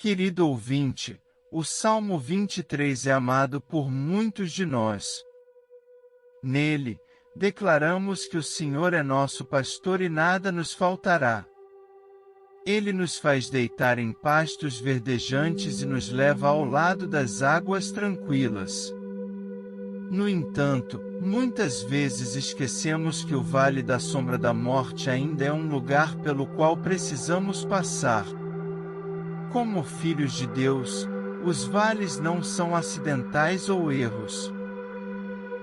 Querido ouvinte, o Salmo 23 é amado por muitos de nós. Nele, declaramos que o Senhor é nosso pastor e nada nos faltará. Ele nos faz deitar em pastos verdejantes e nos leva ao lado das águas tranquilas. No entanto, muitas vezes esquecemos que o vale da sombra da morte ainda é um lugar pelo qual precisamos passar. Como filhos de Deus, os vales não são acidentais ou erros.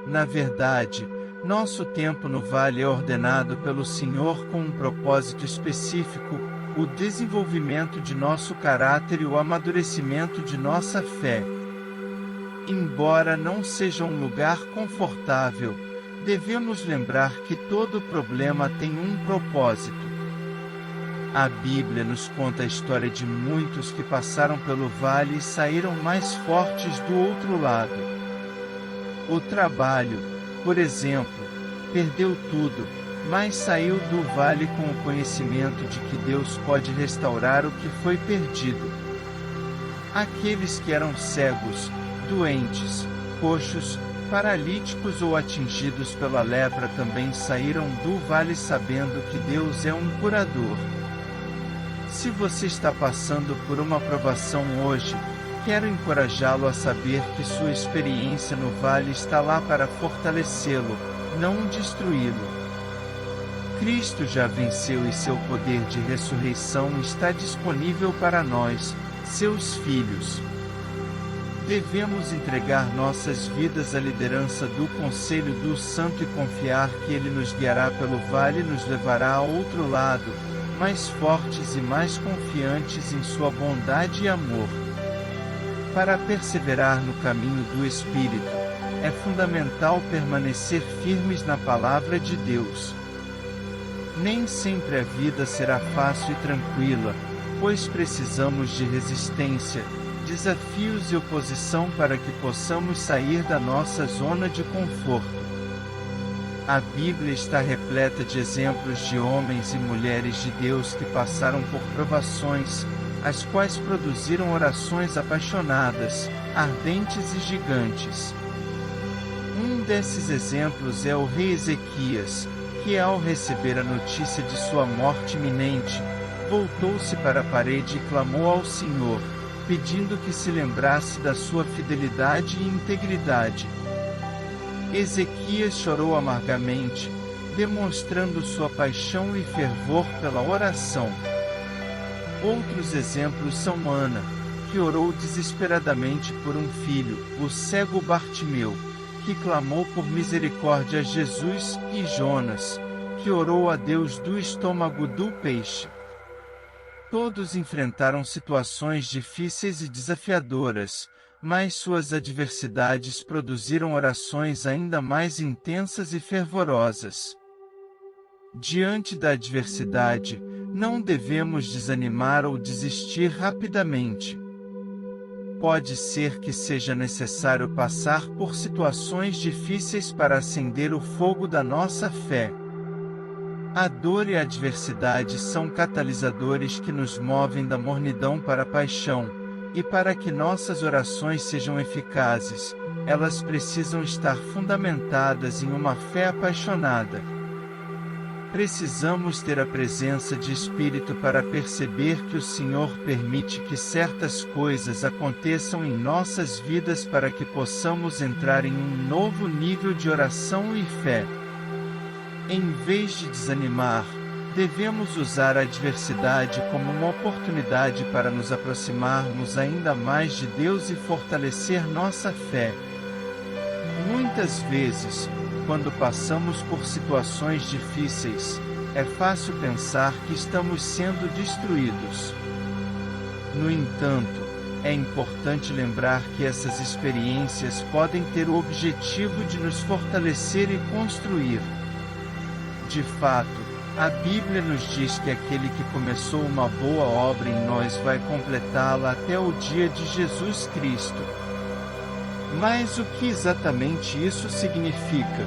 Na verdade, nosso tempo no vale é ordenado pelo Senhor com um propósito específico: o desenvolvimento de nosso caráter e o amadurecimento de nossa fé. Embora não seja um lugar confortável, devemos lembrar que todo problema tem um propósito. A Bíblia nos conta a história de muitos que passaram pelo vale e saíram mais fortes do outro lado. O trabalho, por exemplo, perdeu tudo, mas saiu do vale com o conhecimento de que Deus pode restaurar o que foi perdido. Aqueles que eram cegos, doentes, coxos, paralíticos ou atingidos pela lepra também saíram do vale sabendo que Deus é um curador. Se você está passando por uma provação hoje, quero encorajá-lo a saber que sua experiência no vale está lá para fortalecê-lo, não destruí-lo. Cristo já venceu e seu poder de ressurreição está disponível para nós, seus filhos. Devemos entregar nossas vidas à liderança do Conselho do Santo e confiar que Ele nos guiará pelo vale e nos levará ao outro lado, mais fortes e mais confiantes em sua bondade e amor. Para perseverar no caminho do Espírito, é fundamental permanecer firmes na Palavra de Deus. Nem sempre a vida será fácil e tranquila, pois precisamos de resistência, desafios e oposição para que possamos sair da nossa zona de conforto. A Bíblia está repleta de exemplos de homens e mulheres de Deus que passaram por provações, as quais produziram orações apaixonadas, ardentes e gigantes. Um desses exemplos é o rei Ezequias, que ao receber a notícia de sua morte iminente, voltou-se para a parede e clamou ao Senhor, pedindo que se lembrasse da sua fidelidade e integridade. Ezequias chorou amargamente, demonstrando sua paixão e fervor pela oração. Outros exemplos são Ana, que orou desesperadamente por um filho, o cego Bartimeu, que clamou por misericórdia a Jesus, e Jonas, que orou a Deus do estômago do peixe. Todos enfrentaram situações difíceis e desafiadoras, mas suas adversidades produziram orações ainda mais intensas e fervorosas. Diante da adversidade, não devemos desanimar ou desistir rapidamente. Pode ser que seja necessário passar por situações difíceis para acender o fogo da nossa fé. A dor e a adversidade são catalisadores que nos movem da mornidão para a paixão, e para que nossas orações sejam eficazes, elas precisam estar fundamentadas em uma fé apaixonada. Precisamos ter a presença de Espírito para perceber que o Senhor permite que certas coisas aconteçam em nossas vidas para que possamos entrar em um novo nível de oração e fé. Em vez de desanimar, devemos usar a adversidade como uma oportunidade para nos aproximarmos ainda mais de Deus e fortalecer nossa fé. Muitas vezes, quando passamos por situações difíceis, é fácil pensar que estamos sendo destruídos. No entanto, é importante lembrar que essas experiências podem ter o objetivo de nos fortalecer e construir. De fato, a Bíblia nos diz que aquele que começou uma boa obra em nós vai completá-la até o dia de Jesus Cristo. Mas o que exatamente isso significa?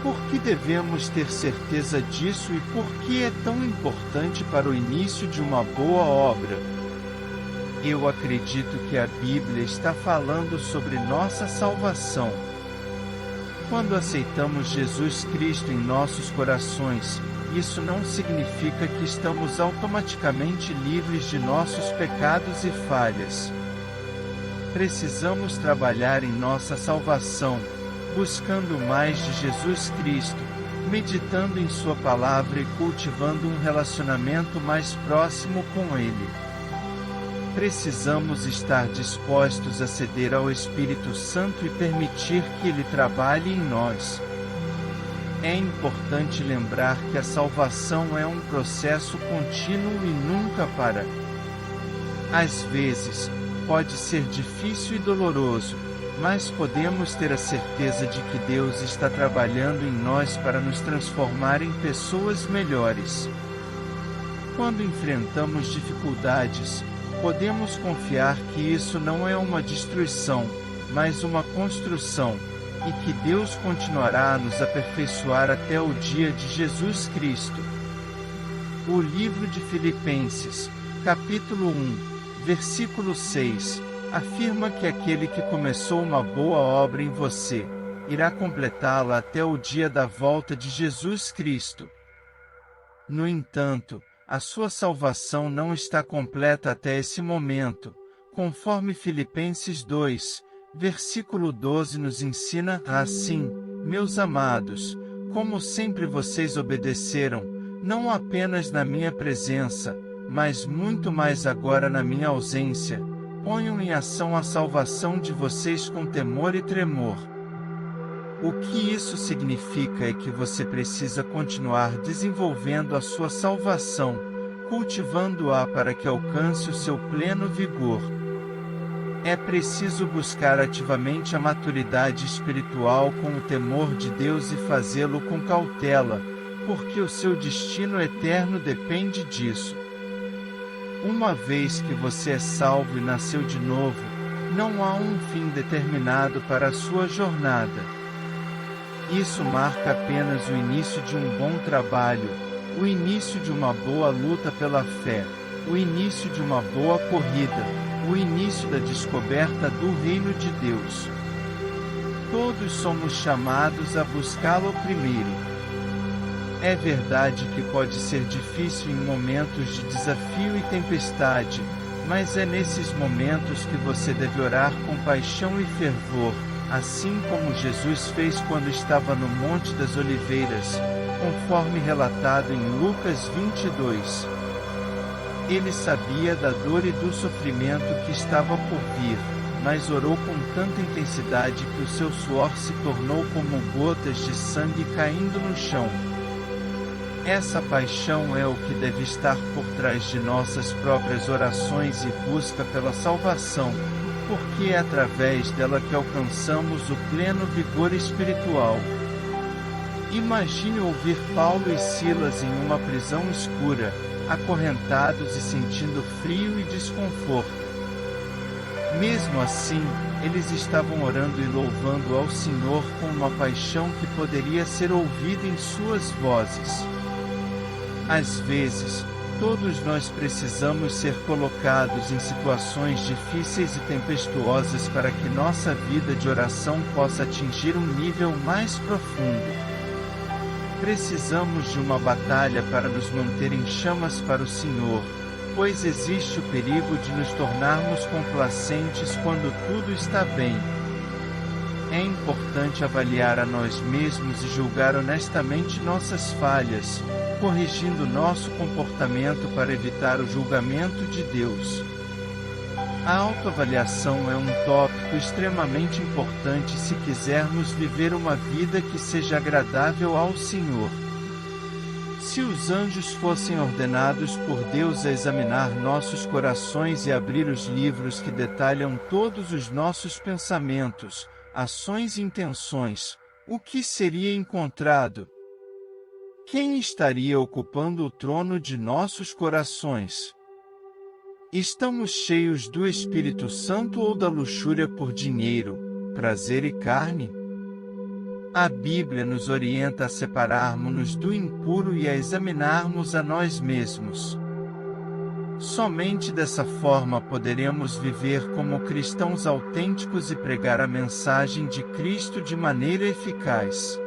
Por que devemos ter certeza disso e por que é tão importante para o início de uma boa obra? Eu acredito que a Bíblia está falando sobre nossa salvação. Quando aceitamos Jesus Cristo em nossos corações, isso não significa que estamos automaticamente livres de nossos pecados e falhas. Precisamos trabalhar em nossa salvação, buscando mais de Jesus Cristo, meditando em Sua palavra e cultivando um relacionamento mais próximo com Ele. Precisamos estar dispostos a ceder ao Espírito Santo e permitir que Ele trabalhe em nós. É importante lembrar que a salvação é um processo contínuo e nunca para. Às vezes, pode ser difícil e doloroso, mas podemos ter a certeza de que Deus está trabalhando em nós para nos transformar em pessoas melhores. Quando enfrentamos dificuldades, podemos confiar que isso não é uma destruição, mas uma construção, e que Deus continuará a nos aperfeiçoar até o dia de Jesus Cristo. O livro de Filipenses, capítulo 1, versículo 6, afirma que aquele que começou uma boa obra em você, irá completá-la até o dia da volta de Jesus Cristo. No entanto, a sua salvação não está completa até esse momento, conforme Filipenses 2, versículo 12 nos ensina. Assim, meus amados, como sempre vocês obedeceram, não apenas na minha presença, mas muito mais agora na minha ausência, ponham em ação a salvação de vocês com temor e tremor. O que isso significa é que você precisa continuar desenvolvendo a sua salvação, cultivando-a para que alcance o seu pleno vigor. É preciso buscar ativamente a maturidade espiritual com o temor de Deus e fazê-lo com cautela, porque o seu destino eterno depende disso. Uma vez que você é salvo e nasceu de novo, não há um fim determinado para a sua jornada. Isso marca apenas o início de um bom trabalho, o início de uma boa luta pela fé, o início de uma boa corrida, o início da descoberta do reino de Deus. Todos somos chamados a buscá-lo primeiro. É verdade que pode ser difícil em momentos de desafio e tempestade, mas é nesses momentos que você deve orar com paixão e fervor, assim como Jesus fez quando estava no Monte das Oliveiras, conforme relatado em Lucas 22. Ele sabia da dor e do sofrimento que estava por vir, mas orou com tanta intensidade que o seu suor se tornou como gotas de sangue caindo no chão. Essa paixão é o que deve estar por trás de nossas próprias orações e busca pela salvação, porque é através dela que alcançamos o pleno vigor espiritual. Imagine ouvir Paulo e Silas em uma prisão escura, acorrentados e sentindo frio e desconforto. Mesmo assim, eles estavam orando e louvando ao Senhor com uma paixão que poderia ser ouvida em suas vozes. Às vezes, todos nós precisamos ser colocados em situações difíceis e tempestuosas para que nossa vida de oração possa atingir um nível mais profundo. Precisamos de uma batalha para nos manter em chamas para o Senhor, pois existe o perigo de nos tornarmos complacentes quando tudo está bem. É importante avaliar a nós mesmos e julgar honestamente nossas falhas, corrigindo nosso comportamento para evitar o julgamento de Deus. A autoavaliação é um tópico extremamente importante se quisermos viver uma vida que seja agradável ao Senhor. Se os anjos fossem ordenados por Deus a examinar nossos corações e abrir os livros que detalham todos os nossos pensamentos, ações e intenções, o que seria encontrado? Quem estaria ocupando o trono de nossos corações? Estamos cheios do Espírito Santo ou da luxúria por dinheiro, prazer e carne? A Bíblia nos orienta a separarmos-nos do impuro e a examinarmos a nós mesmos. Somente dessa forma poderemos viver como cristãos autênticos e pregar a mensagem de Cristo de maneira eficaz.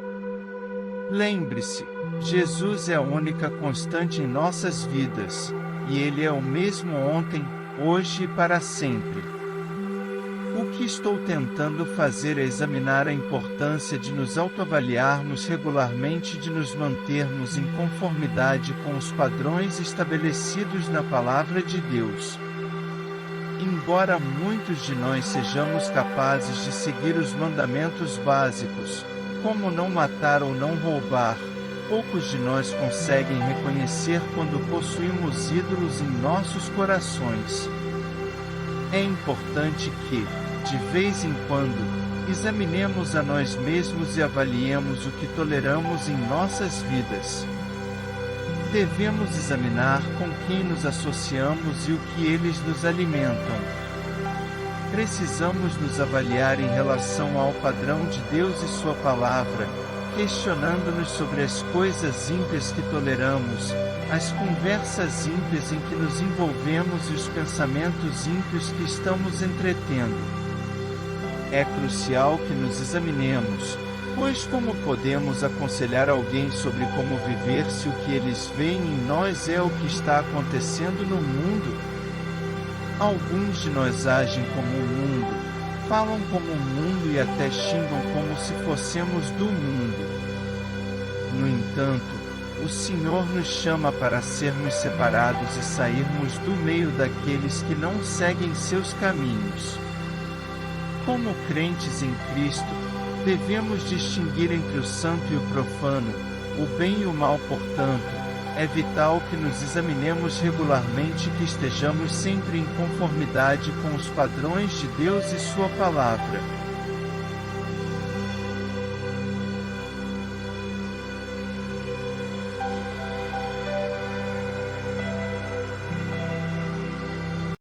Lembre-se, Jesus é a única constante em nossas vidas, e Ele é o mesmo ontem, hoje e para sempre. O que estou tentando fazer é examinar a importância de nos autoavaliarmos regularmente e de nos mantermos em conformidade com os padrões estabelecidos na Palavra de Deus. Embora muitos de nós sejamos capazes de seguir os mandamentos básicos, como não matar ou não roubar, poucos de nós conseguem reconhecer quando possuímos ídolos em nossos corações. É importante que, de vez em quando, examinemos a nós mesmos e avaliemos o que toleramos em nossas vidas. Devemos examinar com quem nos associamos e o que eles nos alimentam. Precisamos nos avaliar em relação ao padrão de Deus e Sua Palavra, questionando-nos sobre as coisas ímpias que toleramos, as conversas ímpias em que nos envolvemos e os pensamentos ímpios que estamos entretendo. É crucial que nos examinemos, pois como podemos aconselhar alguém sobre como viver se o que eles veem em nós é o que está acontecendo no mundo? Alguns de nós agem como o mundo, falam como o mundo e até xingam como se fossemos do mundo. No entanto, o Senhor nos chama para sermos separados e sairmos do meio daqueles que não seguem seus caminhos. Como crentes em Cristo, devemos distinguir entre o santo e o profano, o bem e o mal, portanto. É vital que nos examinemos regularmente e que estejamos sempre em conformidade com os padrões de Deus e Sua Palavra.